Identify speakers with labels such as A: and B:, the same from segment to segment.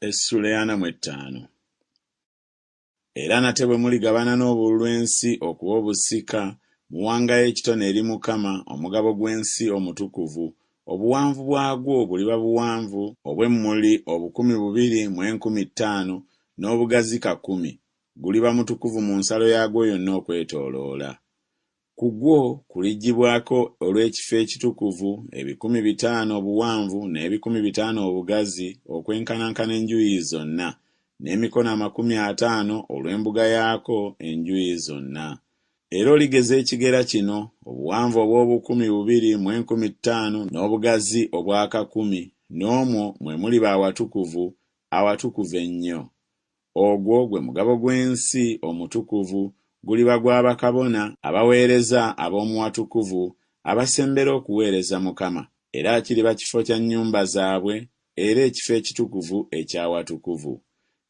A: Essuula 45. Era nate bwe muligabana n'obululu lw'ensi okuba obusika, muwangayo ekitone eri Mukama omugabo gw'ensi omutukuvu. Obuwanvu bwagwo buliba buwanvu obw'emmuli 2,250 n'obugazi 100. Guliba mutukuvu mu nsalo yaagwo yonna okwetooloola. Ku gwo kuliggyibwako olw'ekifo ekitukuvu 500 obuwanvu n'50 obugazi okwenkanankana enjuuyi zonna, n'emikono 50 olw'embuga yaako enjuuyi zonna. Era oligeza ekigera kino, obuwanvu obw'obu2,250 n'obugazi obwa 100, n'omwo mwe muliba awatukuvu, awatukuvu ennyo. Ogwo gwe mugabo gw'ensi omutukuvu, guliba gwa bakabona abaweereza ab'omu watukuvu abasembera okuweereza Mukama, era kiriba kifo kya nnyumba zaabwe, era ekifo ekitukuvu eky'awatukuvu.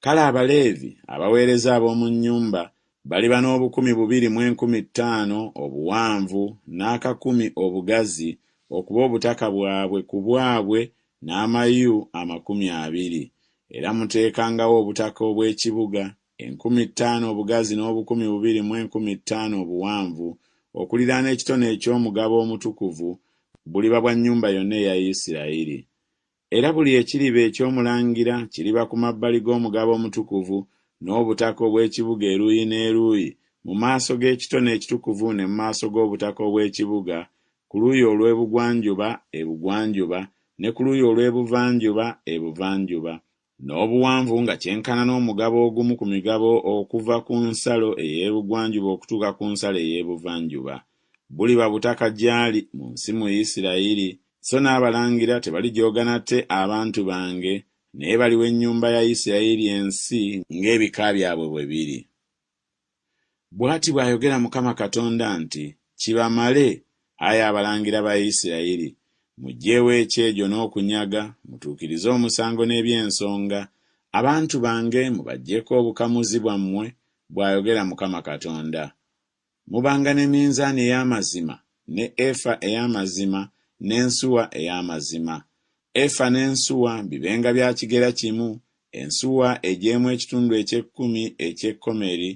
A: Kale Abaleevi abaweereza ab'omu nnyumba baliba n'2,250 obuwanvu n'100 obugazi okuba obutaka bwabwe ku bwabwe n'amayu 20. Era muteekangawo obutaka obw'ekibuga 50 obugazi n'2,250 obuwanvu okuliraana ekitone eky'omugabo omutukuvu, buliba bwa nnyumba yonna eya Isirayiri. Era buli ekiriba eky'omulangira kiriba ku mabbali g'omugabo omutukuvu n'obutaka obw'ekibuga eruuyi n'eruuyi, mu maaso g'ekitone ekitukuvu ne mu maaso g'obutaka obw'ekibuga, ku luuyi olw'ebugwanjuba ebugwanjuba ne ku luuyi olw'ebuvanjuba ebuvanjuba, n'obuwanvu nga kyenkana n'omugabo ogumu ku migabo okuva ku nsalo ey'ebugwanjuba okutuuka ku nsalo ey'ebuvanjuba. Buliba butaka gyali mu nsi mu Isirayiri, so n'abalangira tebalijooga nate abantu bange, naye baliwa ennyumba ya Isirayiri ensi ng'ebika byabwe bwe biri. Bw'ati bw'ayogera Mukama Katonda nti, kibamale, ayi abalangira ba Isirayiri, muggyeewo ekyejo n'okunyaga, mutuukirize omusango n'ebyensonga, abantu bange mubaggyeko obukamuzi bwammwe, bw'ayogera Mukama Katonda. Mubanga ne minzaani ey'amazima, ne efa ey'amazima, n'ensuwa ey'amazima. Efa n'ensuwa bibenga bya kigera kimu, ensuwa egy'emu ekitundu eky'ekkumi eky'ekkomeri,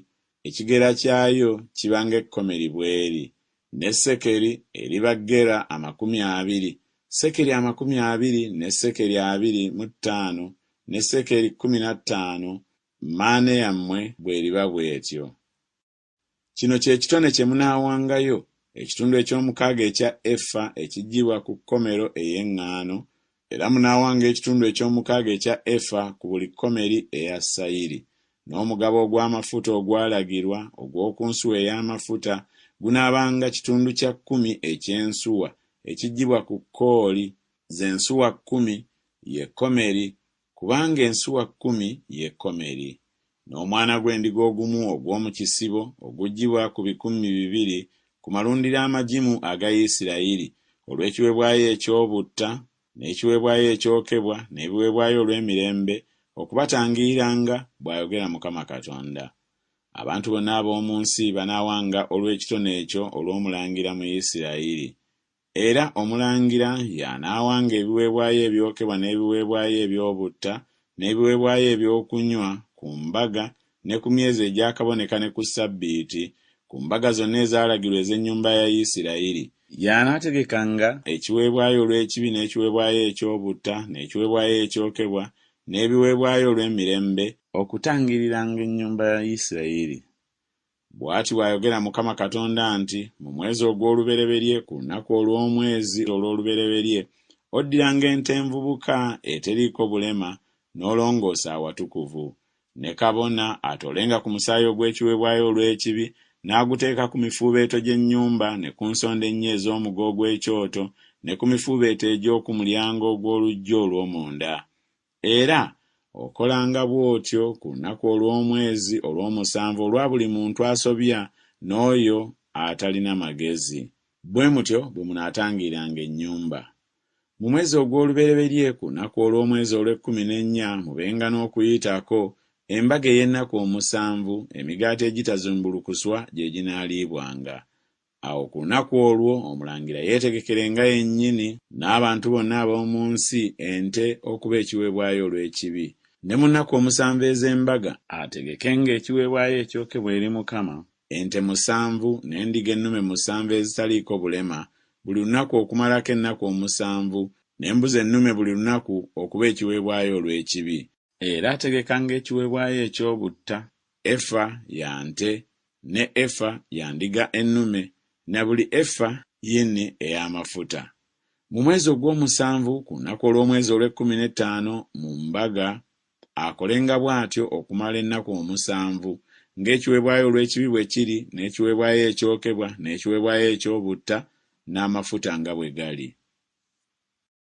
A: ekigera kyayo kibanga ekkomeri bw'eri, ne sekeri eriba gera 20, sekeri 20 ne sekeri 25 ne sekeri 15, maane yammwe bw'eriba bw'etyo. Kino kye kitone kye munaawangayo, ekitundu eky'omukaaga ekya efa ekiggyibwa ku kkomero ey'eŋŋaano, era munaawanga ekitundu eky'omukaaga ekya efa ku buli kkomeri eya sayiri. N'omugabo ogw'amafuta ogwalagirwa ogw'oku nsuwa ey'amafuta gunaabanga kitundu kya 10 eky'ensuwa ekiggyibwa ku kooli, z'ensuwa 10 ye kkomeri, kubanga ensuwa 10 ye kkomeri. N'omwana gw'endiga ogumu ogw'omu kisibo oguggyibwa ku 200 ku malundiro amagimu aga Isirayiri olw'ekiweebwayo eky'obutta n'ekiweebwayo ekyokebwa n'ebiweebwayo olw'emirembe, okubatangiriranga, bw'ayogera Mukama Katonda. Abantu bonna ab'omu nsi banaawanga olw'ekitone ekyo olw'omulangira mu Isirayiri. Era omulangira y'anaawanga ebiweebwayo ebyokebwa n'ebiweebwayo eby'obutta n'ebiweebwayo ebyokunywa ku mbaga ne ku myezi egyakaboneka ne ku Ssabbiiti, ku mbaga zonna ezaalagirwa ez'ennyumba ya Isirayiri. Y'anaategekanga ekiweebwayo olw'ekibi n'ekiweebwayo eky'obutta n'ekiweebwayo ekyokebwa n'ebiweebwayo olw'emirembe okutangiriranga ennyumba ya Isirayiri. Bw'ati bw'ayogera Mukama Katonda nti, mu mwezi ogw'olubereberye ku lunaku olw'omwezi olw'olubereberye, oddiranga ente envubuka eteriiko bulema n'olongoosa awatukuvu. Ne kabona atoolenga ku musaayi ogw'ekiweebwayo olw'ekibi n'aguteeka ku mifuubeeto gy'ennyumba ne ku nsonda ennya ez'omugo ogw'ekyoto ne ku mifuubeeto egy'oku mulyango ogw'oluggya olw'omunda. Era okolanga bw'otyo ku lunaku olw'omwezi olw'omusanvu olwa buli muntu asobya n'oyo atalina magezi. Bwe mutyo bwe munaatangiranga ennyumba. Mu mwezi ogw'olubereberye ku lunaku olw'omwezi olw'14 mubenga n'okuyitako embaga ey'ennaku 7, emigaati egitazimbulukuswa gye ginaaliibwanga. Awo ku lunaku olwo omulangira yeetegekerenga yennyini n'abantu bonna ab'omu nsi ente okuba ekiweebwayo olw'ekibi. Ne mu nnaku omusanvu ez'embaga ategekenga ekiweebwayo ekyokebwa eri Mukama, ente 7 n'endiga ennume 7 ezitaliiko bulema buli lunaku okumalako ennaku 7, n'embuzi ennume buli lunaku okuba ekiweebwayo olw'ekibi. Era ategekanga ekiweebwayo eky'obutta, efa ya nte, ne efa ya ndiga ennume, na buli efa y'enne ey'amafuta. Mu mwezi ogw'omusanvu ku lunaku olw'omwezi olw'15 mu mbaga akolenga bw'atyo okumala ennaku 7, ng'ekiweebwayo olw'ekibi bwe kiri, n'ekiweebwayo ekyokebwa, n'ekiweebwayo eky'obutta, n'amafuta nga bwe gali.